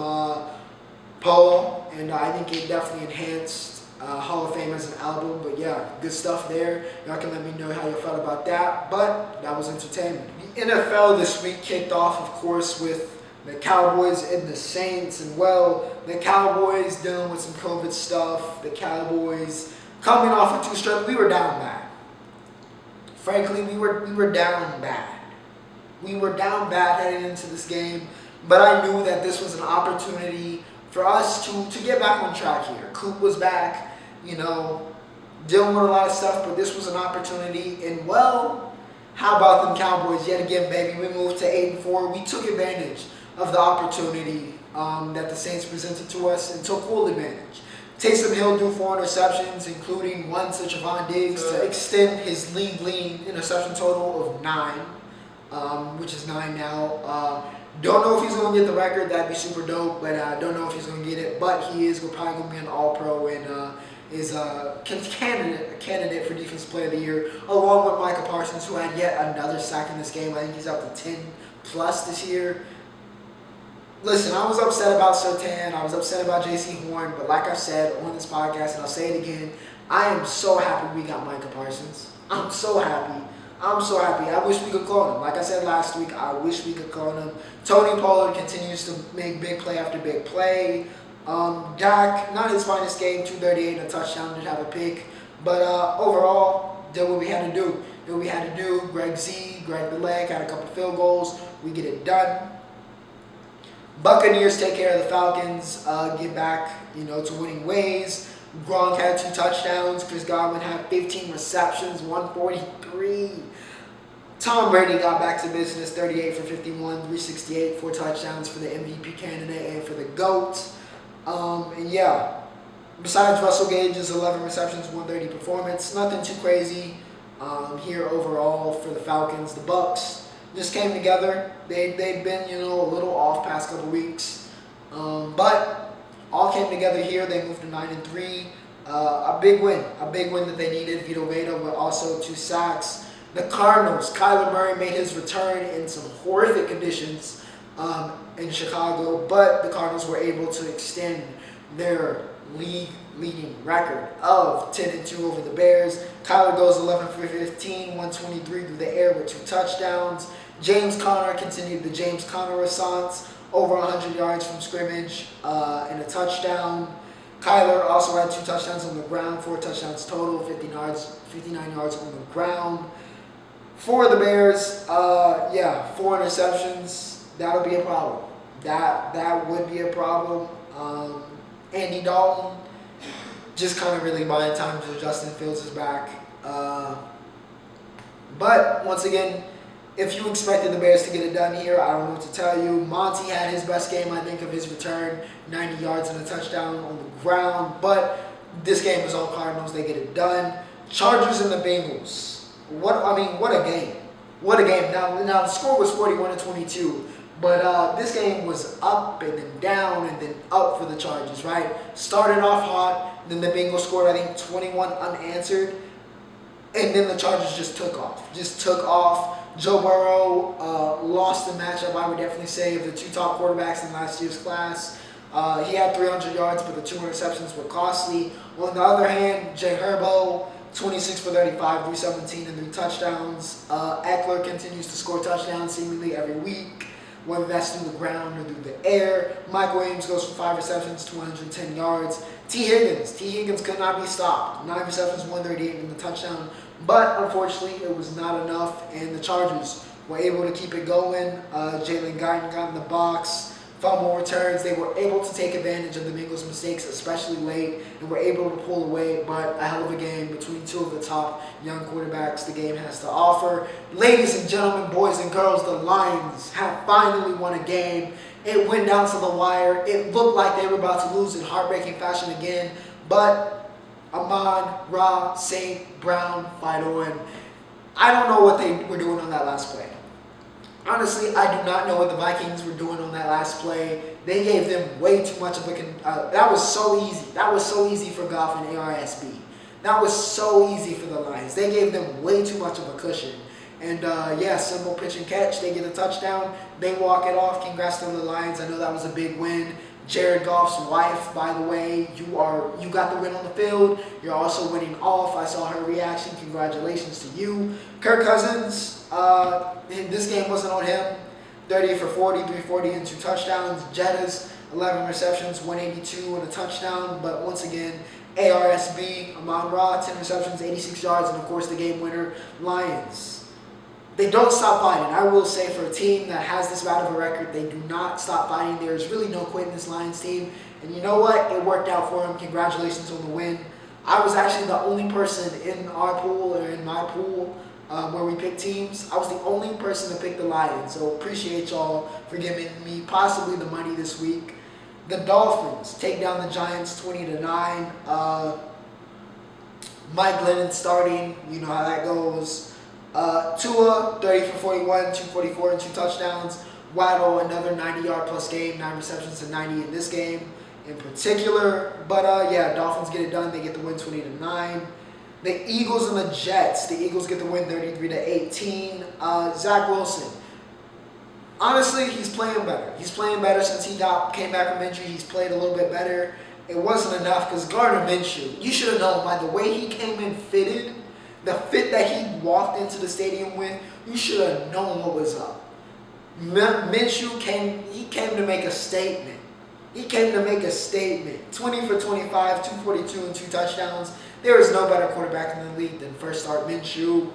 Polo. And I think it definitely enhanced Hall of Fame as an album. But yeah, good stuff there. Y'all can let me know how you felt about that. But that was entertainment. The NFL this week kicked off, of course, with the Cowboys and the Saints. And well, the Cowboys dealing with some COVID stuff. The Cowboys coming off of 2 straight. We were down bad. Frankly, we were down bad. We were down bad heading into this game, but I knew that this was an opportunity for us to get back on track here. Coop was back, dealing with a lot of stuff, but this was an opportunity. And well, how about them Cowboys yet again, baby? We moved to 8-4. We took advantage of the opportunity that the Saints presented to us and took full advantage. Taysom Hill threw 4 interceptions, including one to Javon Diggs to extend his league interception total of 9, which is 9 now. Don't know if he's going to get the record. That'd be super dope, but I don't know if he's going to get it. But he is probably going to be an All-Pro and is a candidate for Defensive Player of the Year, along with Micah Parsons, who had yet another sack in this game. I think he's up to 10 plus this year. Listen, I was upset about Surtain. I was upset about J.C. Horn. But like I said on this podcast, and I'll say it again, I am so happy we got Micah Parsons. I'm so happy. I wish we could clone him. Like I said last week, I wish we could clone him. Tony Pollard continues to make big play after big play. Dak, not his finest game, 238 and a touchdown, did have a pick. But overall, did what we had to do. Greg the leg, had a couple field goals. We get it done. Buccaneers take care of the Falcons, get back, to winning ways. Gronk had 2 touchdowns. Chris Godwin had 15 receptions, 143. Tom Brady got back to business, 38 for 51, 368, 4 touchdowns for the MVP candidate and for the GOAT. And yeah, besides Russell Gage's 11 receptions, 130 performance, nothing too crazy here overall for the Falcons. The Bucs just came together. They've been, a little off past couple weeks. But all came together here. They moved to 9-3. A big win that they needed. Vito Veda, but also 2 sacks. The Cardinals, Kyler Murray made his return in some horrific conditions in Chicago, but the Cardinals were able to extend their league-leading record of 10-2 over the Bears. Kyler goes 11 for 15, 123 through the air with 2 touchdowns. James Conner continued the James Conner renaissance, over 100 yards from scrimmage and a touchdown. Kyler also had 2 touchdowns on the ground, 4 touchdowns total, 59 yards on the ground. For the Bears, 4 interceptions. That'll be a problem. That would be a problem. Andy Dalton just kind of really buying time until Justin Fields is back. But once again, if you expected the Bears to get it done here, I don't know what to tell you. Monty had his best game, I think, of his return, 90 yards and a touchdown on the ground. But this game is all Cardinals. They get it done. Chargers and the Bengals. What a game. What a game. Now the score was 41-22. But this game was up and then down and then up for the Chargers, right? Started off hot, then the Bengals scored, I think, 21 unanswered. And then the Chargers just took off. Joe Burrow lost the matchup, I would definitely say, of the 2 top quarterbacks in last year's class. He had 300 yards, but the 2 interceptions were costly. On the other hand, J Herbo, 26 for 35, 317 and 3 touchdowns. Eckler continues to score touchdowns seemingly every week, whether that's through the ground or through the air. Mike Williams goes for 5 receptions, 210 yards. T. Higgins could not be stopped. 9 receptions, 138 and the touchdown. But unfortunately, it was not enough, and the Chargers were able to keep it going. Jalen Guyton got in the box, fumble returns. They were able to take advantage of the Bengals' mistakes, especially late, and were able to pull away. But a hell of a game between 2 of the top young quarterbacks the game has to offer. Ladies and gentlemen, boys and girls, the Lions have finally won a game. It went down to the wire. It looked like they were about to lose in heartbreaking fashion again, but Amon-Ra St. Brown fight on. I don't know what they were doing on that last play. Honestly, I do not know what the Vikings were doing on that last play. They gave them way too much of a... that was so easy. That was so easy for Goff and ARSB. That was so easy for the Lions. They gave them way too much of a cushion. And simple pitch and catch. They get a touchdown. They walk it off. Congrats to the Lions. I know that was a big win. Jared Goff's wife, by the way, you got the win on the field. You're also winning off. I saw her reaction. Congratulations to you. Kirk Cousins, this game wasn't on him. 30 for 40, 340 and 2 touchdowns. Jettas, 11 receptions, 182 and a touchdown. But once again, ARSB, Amon-Ra, 10 receptions, 86 yards, and of course the game winner, Lions. They don't stop fighting. I will say, for a team that has this bad of a record, they do not stop fighting. There's really no quit in this Lions team. And you know what? It worked out for them. Congratulations on the win. I was actually the only person in our pool, or in my pool, where we picked teams. I was the only person to pick the Lions. So appreciate y'all for giving me possibly the money this week. The Dolphins take down the Giants 20-9. Mike Glennon starting. You know how that goes. Tua, 30 for 41, 244 and 2 touchdowns. Waddle, another 90-yard plus game, 9 receptions to 90 in this game in particular. But Dolphins get it done. They get the win 20-9. The Eagles and the Jets. The Eagles get the win 33-18. Zach Wilson. Honestly, he's playing better. He's playing better since he came back from injury. He's played a little bit better. It wasn't enough because Gardner Minshew, you should have known by the way he came in fitted, the fit that he walked into the stadium with, you should have known what was up. Minshew came to make a statement. He came to make a statement. 20 for 25, 242 and 2 touchdowns. There is no better quarterback in the league than first start Minshew.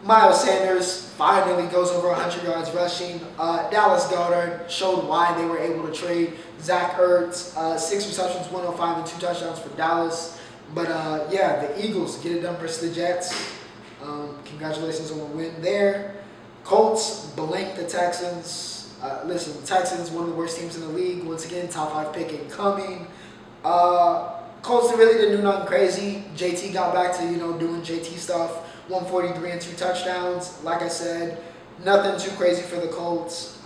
Miles Sanders finally goes over 100 yards rushing. Dallas Goedert showed why they were able to trade Zach Ertz. 6 receptions, 105 and 2 touchdowns for Dallas. But the Eagles get it done versus the Jets. Congratulations on the win there. Colts blank the Texans. The Texans, one of the worst teams in the league. Once again, top 5 pick incoming. Colts really didn't do nothing crazy. JT got back to, doing JT stuff. 143 and 2 touchdowns. Like I said, nothing too crazy for the Colts.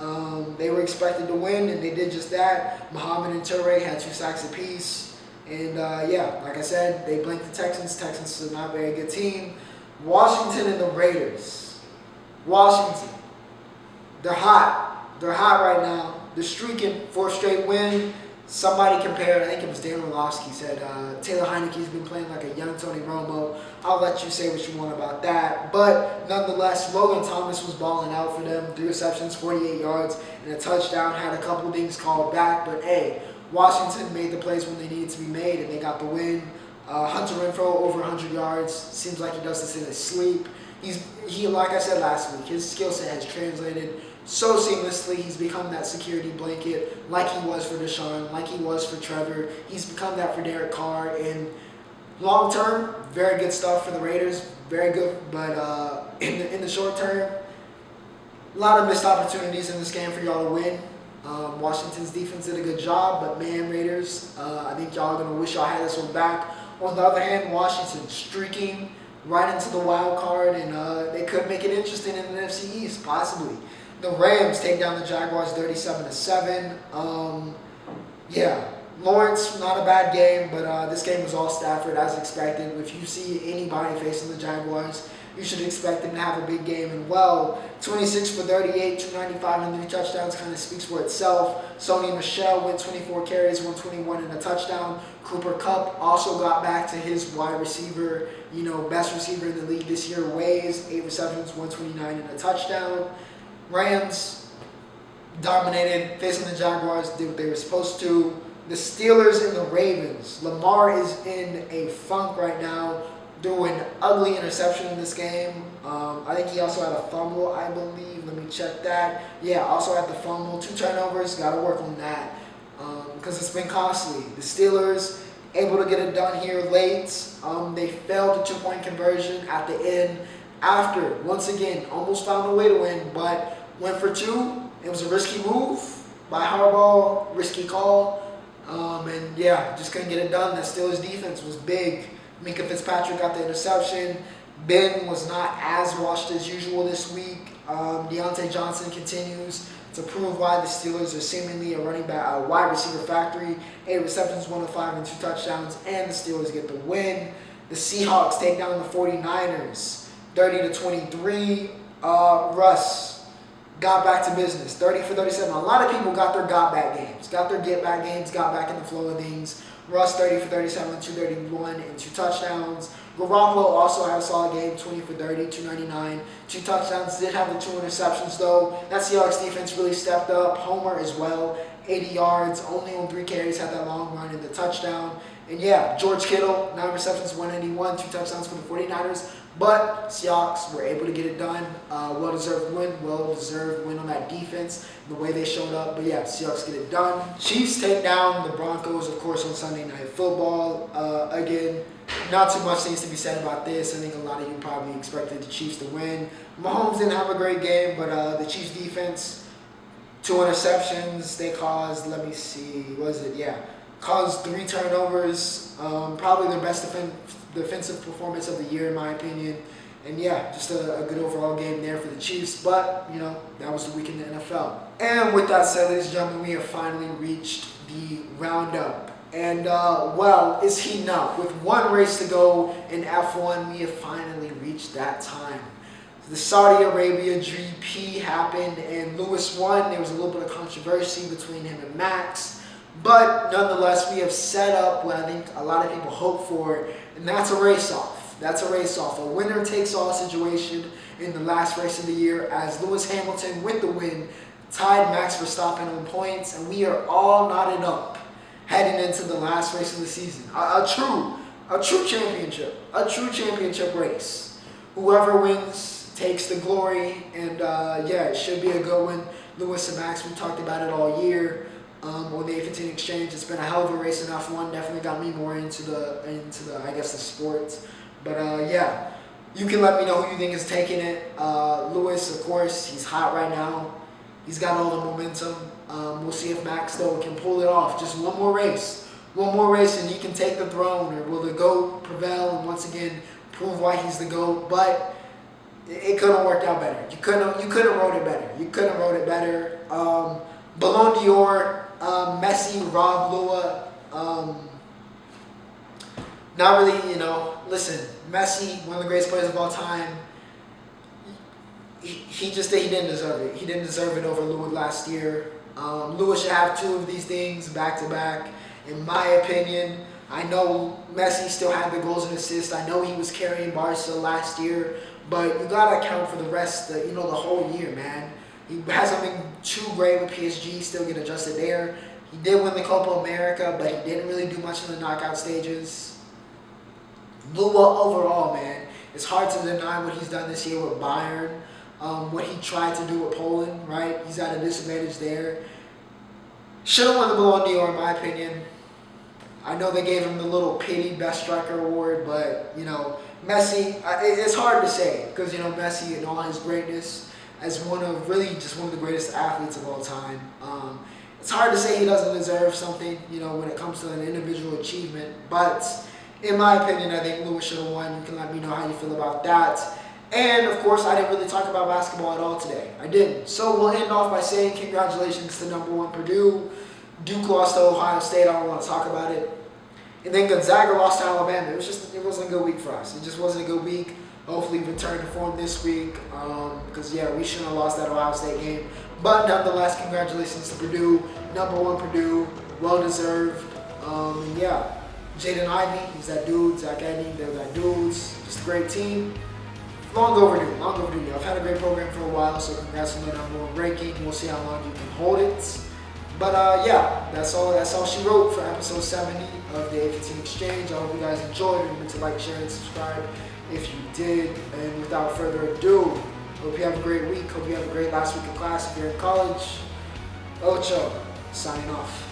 They were expected to win, and they did just that. Muhammad and Toure had 2 sacks apiece. And, like I said, they blanked the Texans. Texans is not a very good team. Washington and the Raiders. Washington. They're hot. They're hot right now. They're streaking. 4th straight win. Somebody compared, I think it was Dan Orlovsky, said Taylor Heineke's been playing like a young Tony Romo. I'll let you say what you want about that. But nonetheless, Logan Thomas was balling out for them. 3 receptions, 48 yards, and a touchdown. Had a couple of things called back. But, hey, Washington made the plays when they needed to be made, and they got the win. Hunter Renfrow, over 100 yards. Seems like he does this in his sleep. He, like I said last week, his skill set has translated so seamlessly. He's become that security blanket like he was for Deshaun, like he was for Trevor. He's become that for Derek Carr. And long term, very good stuff for the Raiders. Very good. But in the short term, a lot of missed opportunities in this game for y'all to win. Washington's defense did a good job, but man, Raiders, I think y'all are going to wish y'all had this one back. On the other hand, Washington streaking right into the wild card, and they could make it interesting in the NFC East, possibly. The Rams take down the Jaguars 37-7. Yeah, Lawrence, not a bad game, but this game was all Stafford as expected. If you see anybody facing the Jaguars, you should expect them to have a big game. And, well, 26 for 38, 295 and 3 touchdowns kind of speaks for itself. Sony Michel went 24 carries, 121 and a touchdown. Cooper Kupp also got back to his wide receiver, best receiver in the league this year, Ways, 8 receptions, 129 and a touchdown. Rams dominated, facing the Jaguars, did what they were supposed to. The Steelers and the Ravens. Lamar is in a funk right now. Threw an ugly interception in this game. I think he also had a fumble, I believe. Let me check that. Yeah, also had the fumble. 2 turnovers. Got to work on that because it's been costly. The Steelers able to get it done here late. They failed the 2-point conversion at the end after, once again, almost found a way to win, but went for 2. It was a risky move by Harbaugh, risky call. And, yeah, just couldn't get it done. That Steelers defense was big. Minka Fitzpatrick got the interception. Ben was not as washed as usual this week. Deontay Johnson continues to prove why the Steelers are seemingly a wide receiver factory. 8 receptions, 105 and 2 touchdowns, and the Steelers get the win. The Seahawks take down the 49ers, 30-23. Russ got back to business, 30 for 37. A lot of people got their got-back games, got their get-back games, got back in the flow of things. Russ 30 for 37, 231 and 2 touchdowns. Garoppolo also had a solid game, 20 for 30, 299, 2 touchdowns. Did have the 2 interceptions though. That Seahawks defense really stepped up. Homer as well, 80 yards, only on 3 carries, had that long run and the touchdown. And yeah, George Kittle, 9 receptions, 191, 2 touchdowns for the 49ers. But Seahawks were able to get it done. Well-deserved win on that defense, the way they showed up. But yeah, Seahawks get it done. Chiefs take down the Broncos, of course, on Sunday Night Football. Again, not too much needs to be said about this. I think a lot of you probably expected the Chiefs to win. Mahomes didn't have a great game, but the Chiefs defense, 2 interceptions. They caused, caused 3 turnovers. Probably their best defensive performance of the year, in my opinion. And yeah, just a good overall game there for the Chiefs. But, that was the week in the NFL. And with that said, ladies and gentlemen, we have finally reached the Roundup. And, is he not? With 1 race to go in F1, we have finally reached that time. The Saudi Arabia GP happened, and Lewis won. There was a little bit of controversy between him and Max. But nonetheless, we have set up what I think a lot of people hope for, and that's a race-off. A winner-takes-all situation in the last race of the year, as Lewis Hamilton, with the win, tied Max Verstappen on points, and we are all knotted up heading into the last race of the season. A true championship race. Whoever wins takes the glory, and it should be a good one. Lewis and Max, we talked about it all year. On the A15 exchange, it's been a hell of a race in F1. Definitely got me more into the the sports. But you can let me know who you think is taking it. Lewis, of course, he's hot right now. He's got all the momentum. We'll see if Max though can pull it off. Just one more race, and he can take the throne, or will the GOAT prevail and once again prove why he's the GOAT? But it could have worked out better. You could have wrote it better. Ballon d'Or. Messi, Rob Lua, not really, listen, Messi, one of the greatest players of all time, he didn't deserve it. He didn't deserve it over Lua last year. Lewis should have 2 of these things back to back. In my opinion, I know Messi still had the goals and assists. I know he was carrying Barca last year, but you gotta account for the rest, the whole year, man. He hasn't been too great with PSG, still get adjusted there. He did win the Copa America, but he didn't really do much in the knockout stages. Lua overall, man, it's hard to deny what he's done this year with Bayern, what he tried to do with Poland, right? He's at a disadvantage there. Should have won the Ballon d'Or, in my opinion. I know they gave him the little pity best striker award, but, Messi, it's hard to say because, Messi and all his greatness as one of the greatest athletes of all time. It's hard to say he doesn't deserve something, when it comes to an individual achievement. But in my opinion, I think Lewis should have won. You can let me know how you feel about that. And, of course, I didn't really talk about basketball at all today. I didn't. So we'll end off by saying congratulations to #1 Purdue. Duke lost to Ohio State. I don't want to talk about it. And then Gonzaga lost to Alabama. It wasn't a good week for us. It just wasn't a good week. Hopefully return to form this week. Because, we shouldn't have lost that Ohio State game. But nonetheless, congratulations to Purdue. #1 Purdue. Well-deserved. Jaden Ivey, he's that dude. Zach Edney, they're that dudes. Just a great team. Long overdue. I've had a great program for a while, so congrats on the #1 ranking. We'll see how long you can hold it. But that's all she wrote for episode 70 of the A15 Exchange. I hope you guys enjoyed. Remember to like, share, and subscribe if you did. And without further ado, hope you have a great week. Hope you have a great last week of class if you're in college. Ocho, signing off.